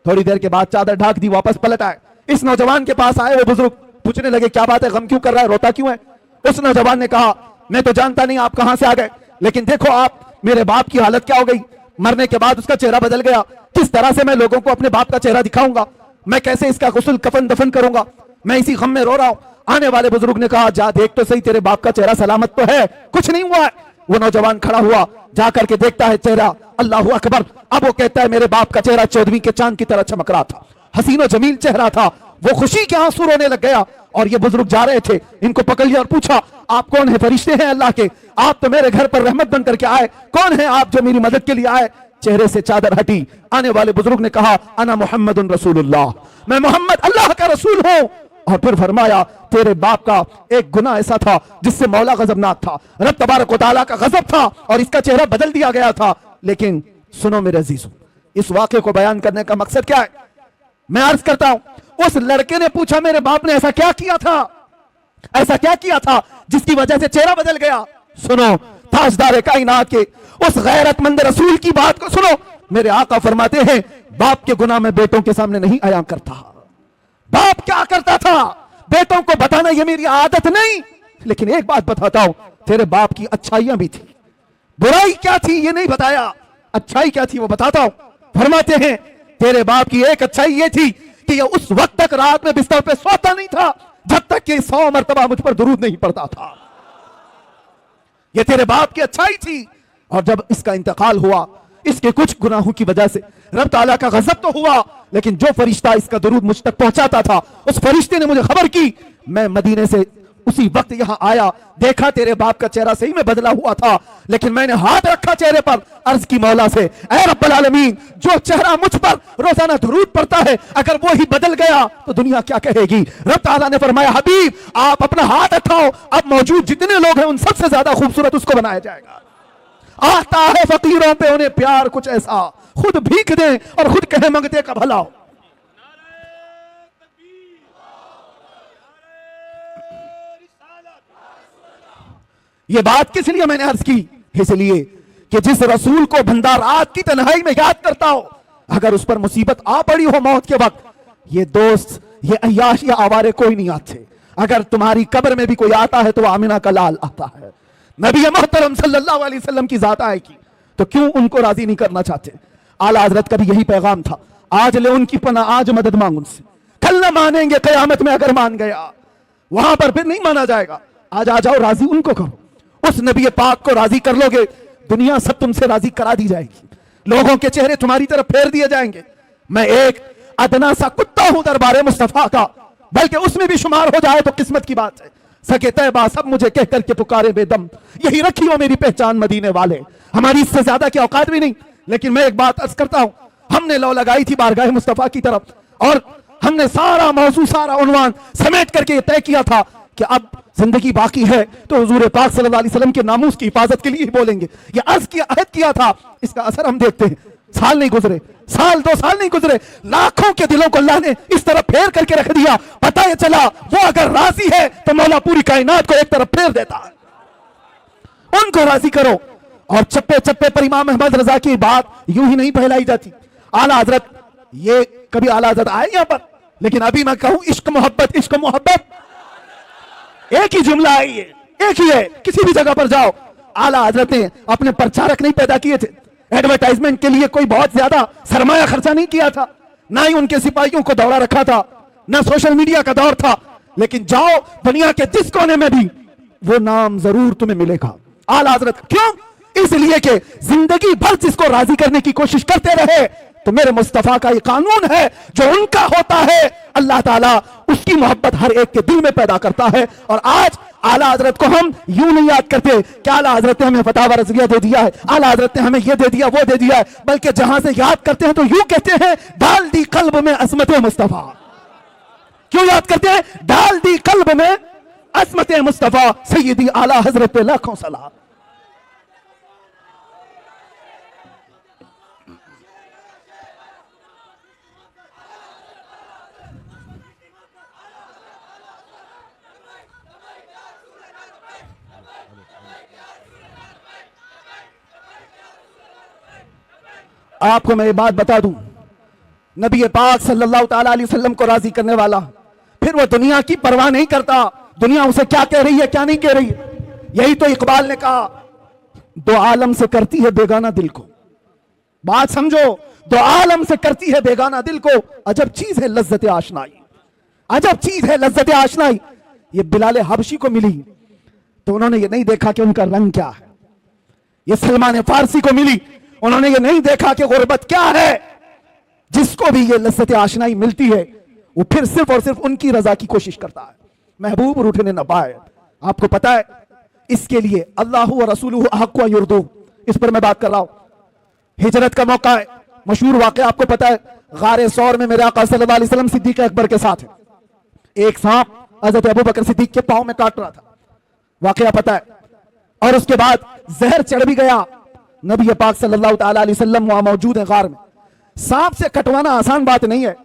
थोड़ी देर के बाद चादर ढाक दी, वापस पलट आए। इस नौजवान के पास आए वो बुजुर्ग, पूछने लगे क्या बात है, गम क्यों कर रहा है, रोता क्यों है। उस नौजवान ने कहा, मैं तो जानता नहीं आप कहां से आ गए, लेकिन देखो आप, मेरे बाप की हालत क्या हो गई, मरने के बाद उसका चेहरा बदल गया, किस तरह से मैं लोगों को अपने बाप का चेहरा दिखाऊंगा, मैं कैसे इसका गुस्ल कफन दफन करूंगा, मैं इसी गम में रो रहा हूं। आने वाले बुजुर्ग ने कहा, जा देख तो सही, तेरे बाप का चेहरा सलामत तो है, कुछ नहीं हुआ है। वो नौजवान खड़ा हुआ, जाकर के देखता है चेहरा, अल्लाह अकबर। अब वो कहता है, मेरे बाप का चेहरा 14वीं के चांद की तरह चमक रहा था, हसीनो जमील चेहरा था। वो खुशी के आंसू रोने लग गया। और ये बुजुर्ग जा रहे थे, इनको पकड़ लिया और पूछा, आप कौन है, फरिश्ते हैं अल्लाह के, आप तो मेरे घर पर रहमत बन करके आए, कौन है आप जो मेरी मदद के लिए आए। चेहरे से चादर हटी। आने वाले बुजुर्ग ने कहा, अना मुहम्मदुन रसूलुल्लाह, मैं मोहम्मद अल्लाह का रसूल हूं। और फिर फरमाया, तेरे बाप का एक गुनाह ऐसा था जिससे मौला गजबनाक था, रब तबारक व तआला का गजब था और इसका चेहरा बदल दिया गया था। लेकिन सुनो मेरे अजीजों, इस वाक़े को बयान करने का मकसद क्या है, मैं अर्ज करता हूं। उस लड़के ने पूछा, मेरे बाप ने ऐसा क्या किया था, ऐसा क्या किया था जिसकी वजह से चेहरा बदल गया। सुनो, ताजदार कायनात के उस गैरतमंद रसूल की बात को सुनो। मेरे आका फरमाते हैं, बाप के गुनाह में बेटों के सामने नहीं आया करता। बाप क्या करता था, बेटों को बताना ये मेरी आदत नहीं, लेकिन एक बात बताता हूं, तेरे बाप की अच्छाइयां भी थी, बुराई क्या थी ये नहीं बताया, अच्छाई क्या थी वो बताता हूं। फरमाते हैं, तेरे बाप की एक अच्छाई ये थी कि ये उस वक्त तक रात में बिस्तर पे सोता नहीं था जब तक कि 100 मरतबा मुझ पर दुरूद नहीं पड़ता था। ये तेरे बाप की अच्छाई थी। और जब इसका इंतकाल हुआ, इसके कुछ गुनाहों की वजह से रब ताला का गजब तो हुआ, लेकिन जो फरिश्ता इसका दुरूद मुझ तक पहुंचाता था, उस फरिश्ते ने मुझे खबर की। मैं मदीने से उसी वक्त यहां आया, देखा तेरे बाप का चेहरा सही में बदला हुआ था, लेकिन मैंने हाथ रखा चेहरे पर, अर्ज की मौला से, ऐ रब्बुल आलमीन, जो चेहरा मुझ पर रोजाना दुरूद पड़ता है, अगर वो ही बदल गया तो दुनिया क्या कहेगी। रब ताला ने फरमाया, हबीब आप अपना हाथ उठाओ, अब मौजूद जितने लोग हैं उन सबसे ज्यादा खूबसूरत उसको बनाया जाएगा। आता है फकीरों पे उन्हें प्यार कुछ ऐसा, खुद भीख दे और खुद कहे मंगते का भला। ये बात किस लिए मैंने अर्ज की? इसलिए कि जिस रसूल को बंदा रात की तन्हाई में याद करता हो, अगर उस पर मुसीबत आ पड़ी हो मौत के वक्त, ये दोस्त, ये अय्याश या आवारे कोई नहीं आते। अगर तुम्हारी कब्र में भी कोई आता है तो आमिना का लाल आता है, नबी मोहतरम सल्लल्लाहु अलैहि वसल्लम की जात आएगी, तो क्यों उनको राजी नहीं करना चाहते? आला हजरत का भी यही पैगाम था, आज ले उनकी पना, आज मदद मांग उनसे, कल न मानेंगे कयामत में अगर मान गया, वहां पर फिर नहीं माना जाएगा। आज आ जाओ, राजी उनको करो, उस नबी पाक को राजी कर लोगे, दुनिया सब तुमसे राजी करा दी जाएगी, लोगों के चेहरे तुम्हारी तरफ फेर दिए जाएंगे। मैं एक अदना सा कुत्ता हूं दरबारे मुस्तफा का, बल्कि उसमें भी शुमार हो जाए तो किस्मत की बात है। सके तैबा सब मुझे कह करके पुकारे बेदम, यही रखी हो मेरी पहचान मदीने वाले। हमारी इससे ज्यादा की औकात भी नहीं, लेकिन मैं एक बात अर्ज करता हूं, हमने लौ लगाई थी बारगाह मुस्तफा की तरफ, और हमने सारा मौजू, सारा उन्वान समेट करके ये तय किया था कि अब जिंदगी बाकी है तो हुजूर पाक सल्लल्लाहु अलैहि वसल्लम के नामूस की हिफाजत के लिए ही बोलेंगे। ये अर्ज किया, अहद किया था, इसका असर हम देखते हैं। साल नहीं गुजरे, साल 2 साल नहीं गुजरे, लाखों के दिलों को अल्लाह ने इस तरफ फेर करके रख दिया। पता ये चला वो अगर राजी है तो मौला पूरी कायनात को एक तरफ फेर देता है। उनको राजी करो। और चप्पे चप्पे पर इमाम अहमद रजा की बात यूं ही नहीं फैलाई जाती। आला हजरत, ये कभी आला हजरत आए यहां पर, लेकिन अभी मैं कहूं इश्क मोहब्बत, इश्क मोहब्बत एक ही जुमला है, ये एक ही है। किसी भी जगह पर जाओ, आला हजरत ने अपने प्रचारक नहीं पैदा किए थे, एडवर्टाइजमेंट के लिए कोई बहुत ज्यादा सरमाया खर्चा नहीं किया था, ना ही उनके सिपाहियों को दौड़ा रखा था, ना सोशल मीडिया का दौर था। लेकिन जाओ दुनिया के जिस कोने में भी, वो नाम जरूर तुम्हें मिलेगा, आला हजरत। क्यों? इसलिए कि जिंदगी भर जिसको राजी करने की कोशिश करते रहे, तो मेरे मुस्तफा का ये कानून है, जो उनका होता है अल्लाह ताला उसकी मोहब्बत हर एक के दिल में पैदा करता है। और आज आला हजरत को हम यूं नहीं याद करते कि आला हजरत ने हमें फतावा रज़िया दे दिया है, आला हजरत ने हमें ये दे दिया, वो दे दिया है, बल्कि जहां से याद करते हैं तो यूं कहते हैं, डाल दी कल्ब में अजमत मुस्तफा। क्यों याद करते हैं? डाल दी कल्ब में अजमत मुस्तफा सैयदी आला हजरत पे लाखों सलाम। आपको मैं ये बात बता दूं, नबी पाक सल्लल्लाहु ताला अलैहि वसल्लम को राजी करने वाला, फिर वो दुनिया की परवाह नहीं करता, दुनिया उसे क्या कह रही है क्या नहीं कह रही है। यही तो इकबाल ने कहा, दो आलम से करती है बेगाना दिल को। बात समझो, दो आलम से करती है बेगाना दिल को, अजब चीज है लज्जत आशनाई, अजब चीज है लज्जत आशनाई। ये बिलाल हबशी को मिली तो उन्होंने ये नहीं देखा कि उनका रंग क्या है, ये सलमान फारसी को मिली, उन्होंने ये नहीं देखा कि गुर्बत क्या है। जिसको भी ये लज्जत आशनाई मिलती है, वो फिर सिर्फ और सिर्फ उनकी रजा की कोशिश करता है, महबूब रूठने न पाए। आपको पता है, इसके लिए अल्लाह व रसूलुहु अहक्कु अन युर्दू, इस पर मैं बात कर रहा हूं। हिजरत का मौका है, मशहूर वाकया आपको पता है, गारे सौर में मेरे आका सल्लल्लाहु अलैहि वसल्लम सिद्दीक अकबर के साथ है। एक सांप हजरत अबू बकर सिद्दीक के पांव में काट रहा था, वाकया पता है। और उसके बाद जहर चढ़ भी गया, नबी पाक सल्लल्लाहु ताला अलैहि वसल्लम वहां मौजूद है गार में। सांप से कटवाना आसान बात नहीं है।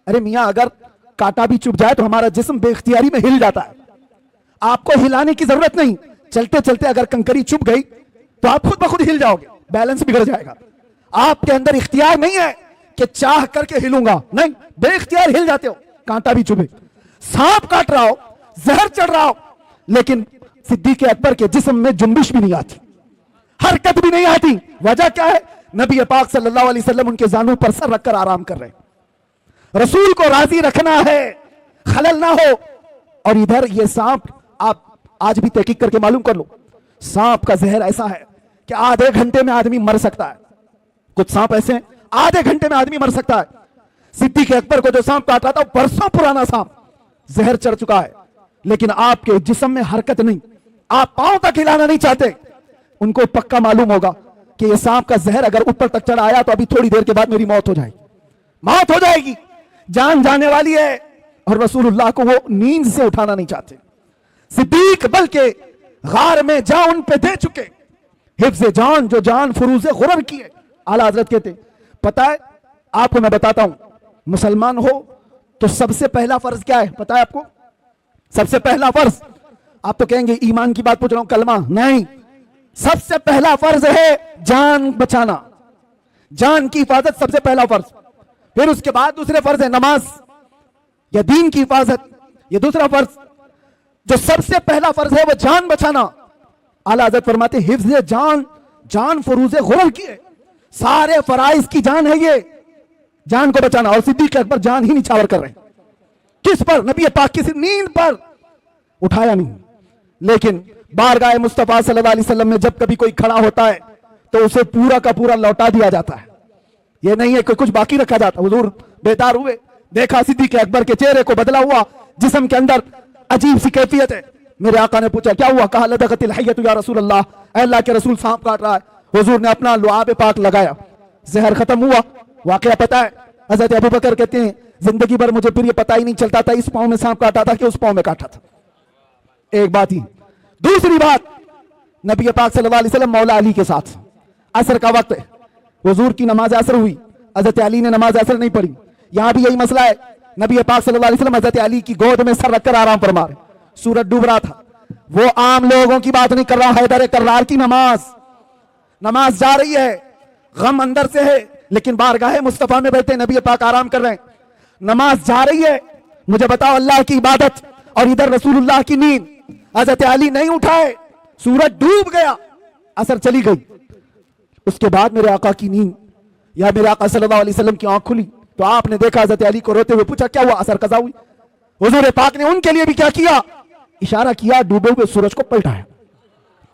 अरे मियां, अगर कांटा भी चुभ जाए तो हमारा जिस्म बेख्तियारी में हिल जाता है, आपको हिलाने की जरूरत नहीं। चलते चलते अगर कंकरी चुभ गई तो आप खुद ब खुद हिल जाओगे, बैलेंस बिगड़ जाएगा। आपके अंदर इख्तियार नहीं है कि चाह करके हिलूंगा, नहीं, बेख्तियार हिल जाते हो, कांटा भी चुभे। सांप काट रहा हो, जहर चढ़ रहा हो, लेकिन सिद्दीक अकबर के जिस्म में जुम्बिश भी नहीं आती, हरकत भी नहीं आती। वजह क्या है? नबी पाक सल्लल्लाहु अलैहि वसल्लम उनके जानू पर सर रखकर आराम कर रहे हैं। रसूल को राजी रखना है, खलल ना हो। और इधर ये सांप, आप आज भी तहकीक करके मालूम कर लो, सांप का जहर ऐसा है कि आधे घंटे में आदमी मर सकता है। कुछ सांप ऐसे हैं, आधे घंटे में आदमी मर सकता है। सिद्दीक अकबर को जो सांप काटा था, बरसों पुराना सांप, जहर चढ़ चुका है, लेकिन आपके जिस्म में हरकत नहीं, आप पांव तक हिलाना नहीं चाहते। उनको पक्का मालूम होगा कि ये सांप का जहर अगर ऊपर तक चढ़ आया तो अभी थोड़ी देर के बाद मेरी मौत हो जाएगी, मौत हो जाएगी, जान जाने वाली है। और रसूलुल्लाह को वो नींद से उठाना नहीं चाहते। सिद्दीक बल्कि गार में जान उन पे दे चुके, हिफ्ज़ जान, जो जान फुरूज़े गुरर की है। आला हजरत कहते, पता है आपको, मैं बताता हूं, मुसलमान हो तो सबसे पहला फर्ज क्या है पता है आपको? सबसे पहला फर्ज आप तो कहेंगे ईमान की बात पूछ रहा हूं, कलमा नहीं। सबसे पहला फर्ज है जान बचाना, जान की हिफाजत सबसे पहला फर्ज। फिर उसके बाद दूसरे फर्ज है नमाज या दीन की हिफाजत, ये दूसरा फर्ज। जो सबसे पहला फर्ज है वो जान बचाना। आला हज़रत फरमाते हिफ्ज़ जान, जान फरूज़े गुरर की है, सारे फराइज की जान है ये, जान को बचाना। और सिद्दीक़ अकबर जान ही निछावर कर रहे हैं, किस पर? नबी पाक की नींद पर। उठाया नहीं, लेकिन बारगाह मुस्तफा सल्लल्लाहु अलैहि वसल्लम में जब कभी कोई खड़ा होता है तो उसे पूरा का पूरा लौटा दिया जाता है। यह नहीं है कि कुछ बाकी रखा जाता। हुजूर बेदार हुए, देखा सिद्दीक़ अकबर के चेहरे को बदला हुआ, जिस्म के अंदर अजीब सी कैफियत है। मेरे आका ने पूछा क्या हुआ? कहा लदगतिल हय्यतु या रसूल अल्लाह, अल्लाह के रसूल सांप काट रहा है। हुजूर ने अपना लुआब पाक लगाया, जहर खत्म हुआ। वाकया पता है, हजरत अबू बकर कहते हैं जिंदगी भर मुझे फिर ये पता ही नहीं चलता था इस पांव में सांप काटा था कि उस पांव में काटा था। एक बात ही। दूसरी बात, नबी पाक सल्लल्लाहु अलैहि वसल्लम मौला अली के साथ, असर का वक्त है, हुजूर की नमाज असर हुई, हजरत अली ने नमाज असर नहीं पढ़ी। यहां भी यही मसला है। नबी पाक सल्लल्लाहु अलैहि वसल्लम हजरत अली की गोद में सर रखकर आराम फरमा रहे, सूरज डूब रहा था। वो आम लोगों की बात नहीं कर रहा, हैदर कर्रार की नमाज जा रही है, गम अंदर से है, लेकिन बारगाह मुस्तफा में बैठे नबी पाक आराम कर रहे हैं, नमाज जा रही है। मुझे बताओ, अल्लाह की इबादत और इधर रसूलुल्लाह की नींद। हजरत अली नहीं उठाए, सूरज डूब गया, असर चली गई। उसके बाद मेरे आका की नींद या मेरे आका सल्लल्लाहु अलैहि वसल्लम की आंख खुली तो आपने देखा हजरत अली को रोते हुए, पूछा क्या हुआ? असर कज़ा हुई। हुजूर पाक ने उनके लिए भी क्या किया? इशारा किया, डूबे हुए सूरज को पलटाया।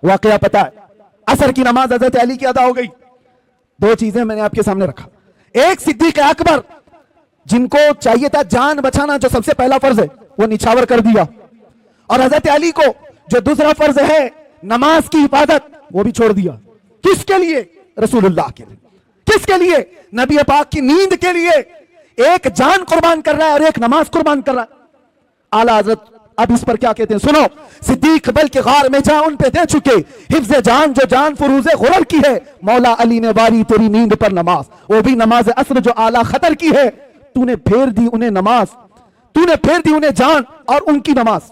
वाकया पता है, असर की नमाज हजरत अली की अदा हो गई। दो चीजें मैंने आपके सामने रखा, एक सिद्दीक अकबर जिनको चाहिए था जान बचाना, जो सबसे पहला फर्ज है, वो निछावर कर दिया, और हजरत अली को जो दूसरा फर्ज है नमाज की हिफाजत, वो भी छोड़ दिया। किसके लिए? रसूलुल्लाह के लिए। किसके लिए? नबी पाक की नींद के लिए। एक जान कुर्बान कर रहा है और एक नमाज कुर्बान कर रहा है। आला हजरत अब इस पर क्या कहते हैं सुनो। सिद्दीक बल्कि गार में जा उन पे दे चुके, हिफ्ज़े जान जो जान फुरूज़े गुरर की है, मौला अली ने वारी तेरी नींद पर नमाज, वो भी नमाज असर जो आला खतर की है। तूने फेर दी उन्हें नमाज, तूने फेर दी उन्हें जान और उनकी नमाज।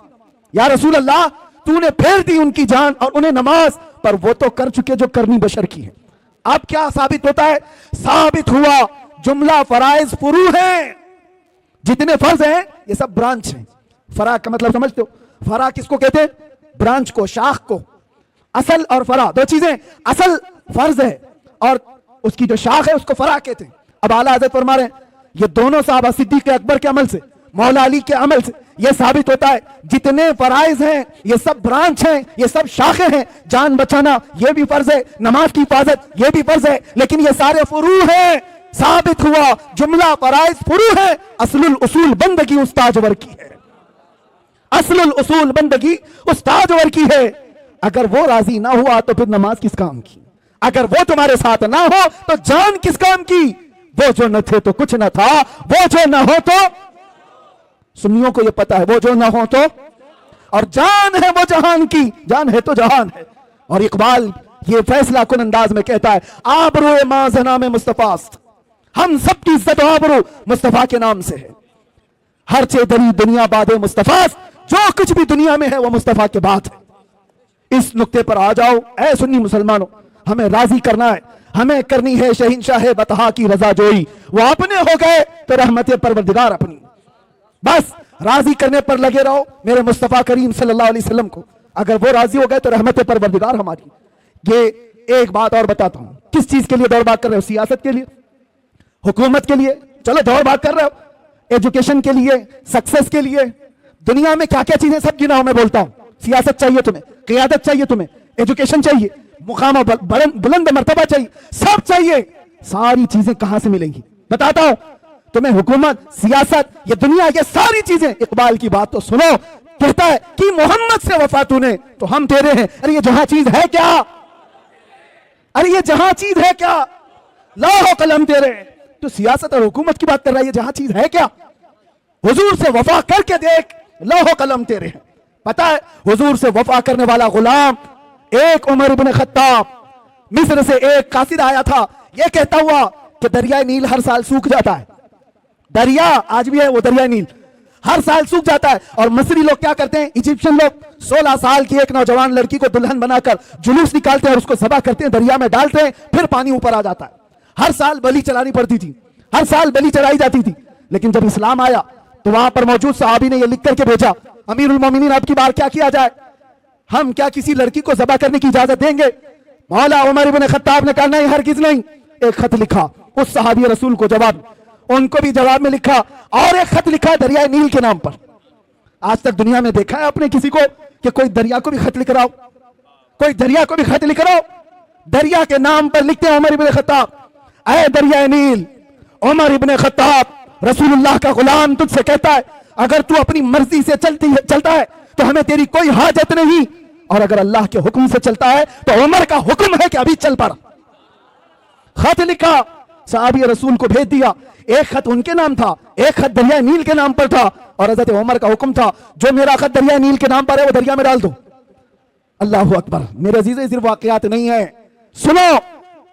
या रसूल अल्लाह, तूने फेर दी उनकी जान और उन्हें नमाज, पर वो तो कर चुके जो करनी बशर की है। अब क्या साबित होता है? साबित हुआ जुमला फराइज फुरू हैं, जितने फर्ज हैं ये सब ब्रांच हैं। फरा का मतलब समझते हो? फरा किसको कहते हैं? ब्रांच को, शाख को। असल और फरा दो चीजें, असल फर्ज है और उसकी जो शाख है उसको फरा कहते हैं। अब आला हज़रत फरमा रहे हैं ये दोनों साहबा सिद्दीक अकबर के अमल से, मौला अली के अमल से यह साबित होता है जितने फराइज हैं ये सब ब्रांच हैं, ये सब शाखें हैं। जान बचाना ये भी फर्ज है, नमाज की हिफाजत ये भी फर्ज है, लेकिन ये सारे फुरू हैं। साबित हुआ जुमला फराइज फुरू है। असलुल उसूल बंदगी उस्ताजवर की है, असलुल उसूल बंदगी उस्ताजवर की है। अगर वो राजी ना हुआ तो फिर नमाज किस काम की? अगर वो तुम्हारे साथ ना हो तो जान किस काम की? वो जो न थे तो कुछ न था, वो जो न हो तो, सुन्नियों को ये पता है, वो जो न हो तो, और जान है वो जहान की, जान है तो जहान है। और इकबाल ये फैसला कुन अंदाज में कहता है आबरू माजना में मुस्तफास्त, हम सबकी इज्जत आबरू मुस्तफा के नाम से है। हर चेदरी दुनिया बादे मुस्तफास्त, जो कुछ भी दुनिया में है वो मुस्तफा के बाद है। इस नुक्ते पर आ जाओ ऐ सुन्नी मुसलमानों, हमें राजी करना है, हमें करनी है शहींशाह बतहा की रजा जोई। वो अपने हो गए तो रहमत परवरदिगार अपनी। बस राजी करने पर लगे रहो मेरे मुस्तफा करीम सल्लल्लाहु अलैहि वसल्लम को। अगर वो राजी हो गए तो रहमत परवरदिगार हमारी। ये एक बात और बताता हूं, किस चीज के लिए दौड़ भाग कर रहे हो? सियासत के लिए, हुकूमत के लिए? चलो दौड़ भाग कर रहे हो, एजुकेशन के लिए, सक्सेस के लिए। दुनिया में क्या क्या चीजें सब गिनाओ, मैं बोलता हूं। सियासत चाहिए तुम्हें, क़ियादत चाहिए तुम्हें, एजुकेशन चाहिए, मुकाम बुलंद मर्तबा चाहिए, सब चाहिए। सारी चीजें कहां से मिलेंगी? बताता हूं तुम्हें। हुकूमत, सियासत, ये दुनिया, ये सारी चीजें। इकबाल की बात तो सुनो, कहता है कि मोहम्मद से वफा तूने तो हम तेरे हैं। अरे ये जहां चीज है क्या? अरे ये जहां चीज है क्या? लाहो कलम तेरे। तो सियासत और हुकूमत की बात कर रहा है, ये जहां चीज है क्या? हुजूर से वफा करके देख, लाहो कलम तेरे हैं। पता है हुजूर से वफा करने वाला गुलाम एक उमर इब्न खत्ताब, मिस्र से एक कासिद आया था, यह कहता हुआ कि दरिया नील हर साल सूख जाता है। दरिया आज भी है वो दरिया नील, हर साल सूख जाता है। और मिस्री लोग क्या करते हैं, इजिप्शियन लोग 16 साल की एक नौजवान लड़की को दुल्हन बनाकर जुलूस निकालते हैं और उसको ज़बह करते हैं, दरिया में डालते हैं, फिर पानी ऊपर आ जाता है। हर साल बलि चलानी पड़ती थी, हर साल बलि चढ़ाई जाती थी। लेकिन जब इस्लाम आया तो वहां पर मौजूद सहाबी ने यह लिख करके भेजा, अमीरुल मोमिनीन अब की बार क्या किया जाए, हम क्या किसी लड़की को ज़बह करने की इजाजत देंगे? मौला उमर इब्न खत्ताब ने कहा नहीं, हरगिज़ नहीं। एक खत लिखा उस सहाबी रसूल को जवाब, उनको भी जवाब में लिखा, और एक खत लिखा दरिया नील के नाम पर। आज तक दुनिया में देखा है आपने किसी को कि कोई दरिया को भी खत लिख रहा हो? कोई दरिया को भी खत लिख रहा हो? दरिया के नाम पर लिखते हैं उमर इब्न खत्ताब, ऐ दरिया नील, उमर इब्न खत्ताब रसूलुल्लाह का गुलाम तुझसे कहता है, अगर तू अपनी मर्जी से चलता है तो हमें तेरी कोई हाजत नहीं, और अगर अल्लाह के हुक्म से चलता है तो उमर का हुक्म है कि अभी चल पड़ा। खत लिखा, सहाबी रसूल को भेज दिया। एक खत उनके नाम था, एक खत दरिया नील के नाम पर था, और हजरत उमर का हुक्म था जो मेरा खत दरिया नील के नाम पर है वो दरिया में डाल दो। अल्लाह अकबर। मेरे अजीज़, सिर्फ वाकयात नहीं है, सुनो।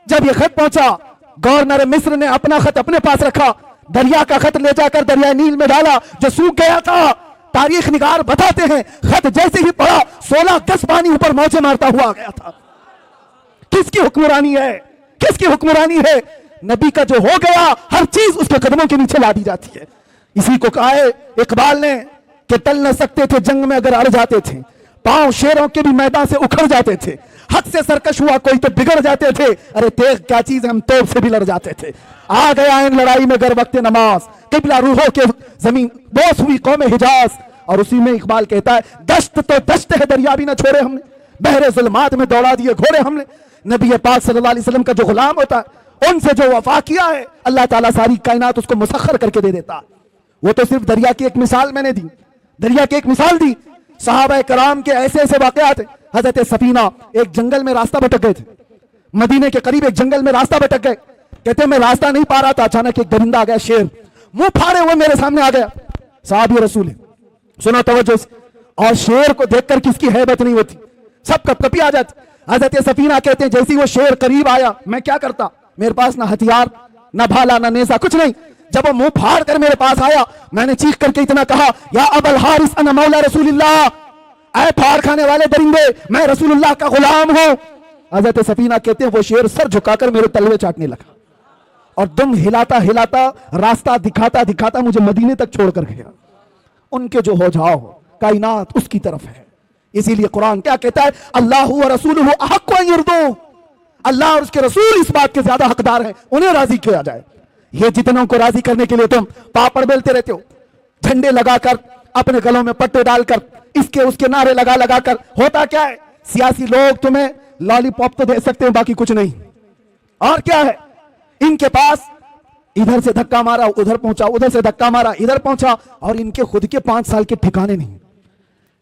जब यह खत पहुंचा, गवर्नर मिस्र ने अपना खत अपने पास रखा, दरिया का खत ले जाकर दरिया नील में डाला जो सूख गया था। तारीख निगार बताते हैं खत जैसे ही पड़ा 16 गज पानी ऊपर मौजे मारता हुआ आ गया था। किसकी हुक्मरानी है, किसकी हुक्मरानी है? नबी का जो हो गया हर चीज उसके कदमों के नीचे ला दी जाती है। इसी को कहा है इकबाल ने कि टल न सकते थे जंग में अगर अड़ जाते थे, पांव शेरों के भी मैदान से उखड़ जाते थे, हद से सरकश हुआ कोई तो बिगड़ जाते थे, अरे तेग क्या चीज हम तोप से भी लड़ जाते थे। आ गया इन लड़ाई में गर वक्त नमाज, किबला रूहों के जमीन बोस हुई कौम हिजाज। और उसी में इकबाल कहता है, दश्त तो दश्त है दरिया भी न छोड़े हमने, बहरे जुल्मात में दौड़ा दिए घोड़े हमने। नबी पाक सल्लल्लाहु अलैहि वसल्लम का जो गुलाम होता है उनसे जो वफा किया है, अल्लाह ताला सारी कायनात उसको मुसख्खर करके दे देता। वो तो सिर्फ दरिया की एक मिसाल मैंने दी, दरिया की एक मिसाल दी। सहाबा कराम के ऐसे ऐसे वाकयात। हजरत सफीना एक जंगल में रास्ता भटक गए थे, मदीने के करीब एक जंगल में रास्ता भटक गए। कहते मैं रास्ता नहीं पा रहा था, अचानक एक दरिंदा आ गया, शेर मुंह फाड़े हुए मेरे सामने आ गया। साहबी रसूल, सुनो तवज्जो से, और शेर को देखकर किसकी हैबत नहीं होती, सब कपकपी आ जाती। हजरत सफीना कहते हैं जैसे ही वो शेर करीब आया, मैं क्या करता, मेरे पास ना हथियार ना भाला ना नेजा कुछ नहीं। जब वो मुंह फाड़ कर मेरे पास आया, मैंने चीख करके इतना कहा, या अबल हारिस अना मौला रसूलुल्लाह, ऐ फाड़ खाने वाले दरिंदे, मैं रसूलुल्लाह का गुलाम हूं। हजरत सफीना कहते हैं वो शेर सर झुकाकर मेरे तलवे चाटने लगा और दुम हिलाता हिलाता रास्ता दिखाता दिखाता मुझे मदीने तक छोड़कर गया। उनके जो हो जाओ कायनात उसकी तरफ है। इसीलिए कुरान क्या कहता है, अल्लाह व रसूलुहु अहक्कु अन युर्दू, अल्लाह और उसके रसूल इस बात के ज्यादा हकदार हैं उन्हें राजी किया जाए। ये जितनों को राजी करने के लिए तुम पापड़ बेलते रहते हो, झंडे लगाकर, अपने गलों में पट्टे डालकर, इसके उसके नारे लगा लगा कर, होता क्या है, सियासी लोग तुम्हें लॉलीपॉप तो दे सकते हैं बाकी कुछ नहीं। और क्या है, इनके पास इधर से धक्का मारा उधर पहुंचा, उधर से धक्का मारा इधर पहुंचा, और इनके खुद के 5 साल के ठिकाने नहीं।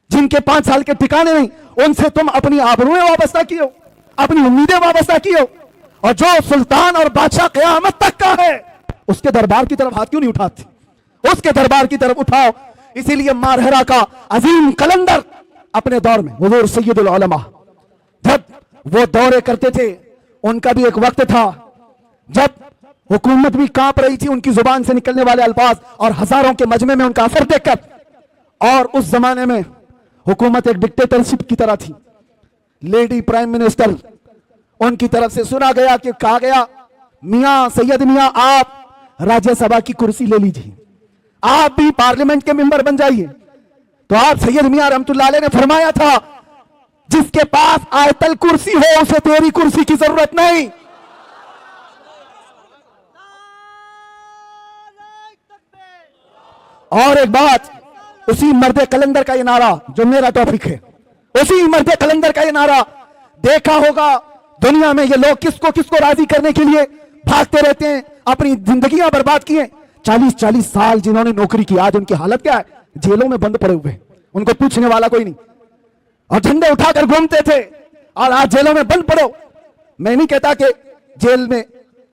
जिनके 5 साल के ठिकाने नहीं, उनसे तुम अपनी आबरूएं वाबस्ता की हो, अपनी उम्मीदें वाबस्ता की हो। और जो सुल्तान और बादशाह क़यामत तक का है, उसके दरबार की तरफ हाथ क्यों नहीं उठाती, उसके दरबार की तरफ उठाओ। इसीलिए मारहरा का अजीम कलंदर अपने दौर में हुजूर सैयदुल उलमा जब वो दौरे करते थे, उनका भी एक वक्त था जब हुकूमत भी कांप रही थी उनकी जुबान से निकलने वाले अल्फाज और हजारों के मजमे में उनका असर देखकर। और उस जमाने में हुकूमत एक डिक्टेटरशिप की तरह थी। लेडी प्राइम मिनिस्टर, उनकी तरफ से सुना गया कि कहा गया, मियां सैयद मियां आप राज्यसभा की कुर्सी ले लीजिए, आप भी पार्लियामेंट के मेंबर बन जाइए। तो आप सैयद मियां रहमतुल्लाह अलैह ने फरमाया था, जिसके पास आयतल कुर्सी हो उसे तेरी कुर्सी की जरूरत नहीं। और एक बात, उसी मर्द कलंदर का ये नारा जो मेरा टॉपिक है, उसी मर्द कलंदर का ये नारा, देखा होगा दुनिया में ये लोग किसको किसको राजी करने के लिए भागते रहते हैं, अपनी जिंदगियां बर्बाद की हैं। 40-40 साल जिन्होंने नौकरी की, आज उनकी हालत क्या है, जेलों में बंद पड़े हुए, उनको पूछने वाला कोई नहीं, और झंडे उठाकर घूमते थे और आज जेलों में बंद पड़ो। मैं नहीं कहता कि जेल में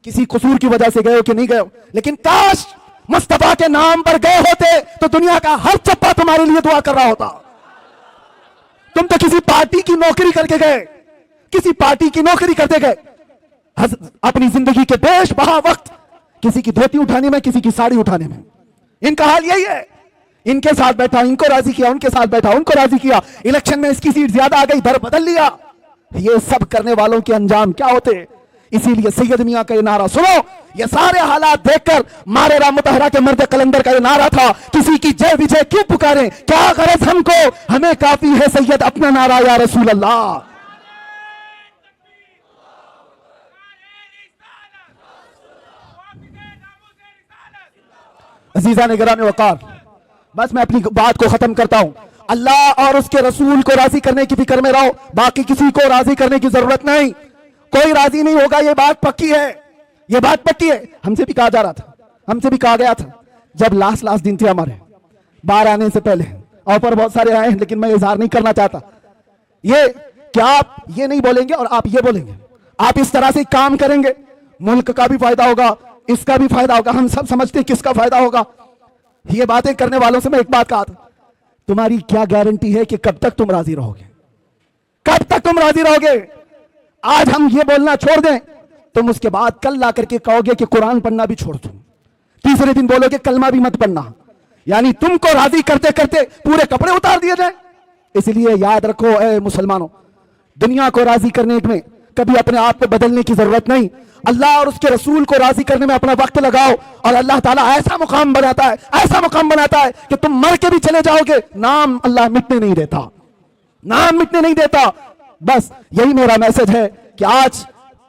किसी कसूर की वजह से गए हो कि नहीं गए हो, लेकिन काश मुस्तफा के नाम पर गए होते तो दुनिया का हर चप्पा तुम्हारे लिए दुआ कर रहा होता। तुम तो किसी पार्टी की नौकरी करके गए, किसी पार्टी की नौकरी करते गए, अपनी जिंदगी के बेश बहा वक्त किसी की धोती उठाने में, किसी की साड़ी उठाने में। इनका हाल यही है, इनके साथ बैठा, इनको राजी किया, उनके साथ बैठा, उनको राजी किया, इलेक्शन में इसकी सीट ज्यादा आ गई, दर बदल लिया। ये सब करने वालों के अंजाम क्या होते। इसीलिए सैयद मियां का ये नारा सुनो, ये सारे हालात देखकर मारे राम मुतहरा के मर्द कलंदर का ये नारा था, किसी की जय विजय क्यों पुकारें, क्या गरज हमको, हमें काफी है सैयद अपना नारा या रसूल अल्लाह। अजीजा ने गिराने वकार, बस मैं अपनी बात को खत्म करता हूं। अल्लाह और उसके रसूल को राजी करने की फिक्र में रहो, बाकी किसी को राजी करने की जरूरत नहीं। कोई राजी नहीं होगा, ये बात पक्की है, ये बात पक्की है। हमसे भी कहा जा रहा था, हमसे भी कहा गया था, जब लास्ट दिन थे हमारे बाहर आने से पहले, ऑफर बहुत सारे आए हैं लेकिन मैं इजहार नहीं करना चाहता। ये क्या आप ये नहीं बोलेंगे और आप ये बोलेंगे, आप इस तरह से काम करेंगे, मुल्क का भी फायदा होगा, इसका भी फायदा होगा, हम सब समझते हैं किसका फायदा होगा। ये बातें करने वालों से मैं एक बात कहा था, तुम्हारी क्या गारंटी है कि कब तक तुम राजी रहोगे, कब तक तुम राजी रहोगे। आज हम ये बोलना छोड़ दें, तुम उसके बाद कल ला करके कहोगे कि कुरान पढ़ना भी छोड़ दो, तीसरे दिन बोलोगे कलमा भी मत पढ़ना, यानी तुमको राजी करते करते पूरे कपड़े उतार दिए जाए। इसलिए याद रखो ए मुसलमानों, दुनिया को राजी करने में कभी अपने आप को बदलने की जरूरत नहीं, अल्लाह और उसके रसूल को राजी करने में अपना वक्त लगाओ और अल्लाह ताला ऐसा मुकाम बनाता है, ऐसा मुकाम बनाता है कि तुम मर के भी चले जाओगे, नाम अल्लाह मिटने नहीं देता, नाम मिटने नहीं देता। बस यही मेरा मैसेज है कि आज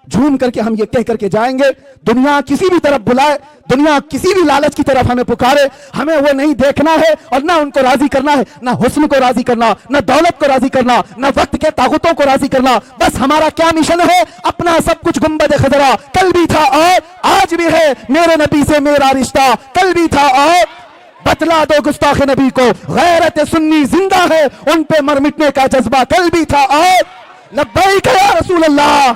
झूम करके हम ये कह करके जाएंगे, दुनिया किसी भी तरफ बुलाए, दुनिया किसी भी लालच की तरफ हमें पुकारे, हमें वो नहीं देखना है और ना उनको राजी करना है, ना हुस्न को राजी करना, ना दौलत को राजी करना, ना वक्त के ताकतों को राजी करना। बस हमारा क्या मिशन है, अपना सब कुछ गुंबद खजरा, कल भी था और आज भी है, मेरे नबी से मेरा रिश्ता कल भी था और बतला दो गुस्ताख नबी को, गैरत सुन्नी जिंदा है, उन पे मर मिटने का जज्बा कल भी था और लब्बैक या रसूल अल्लाह।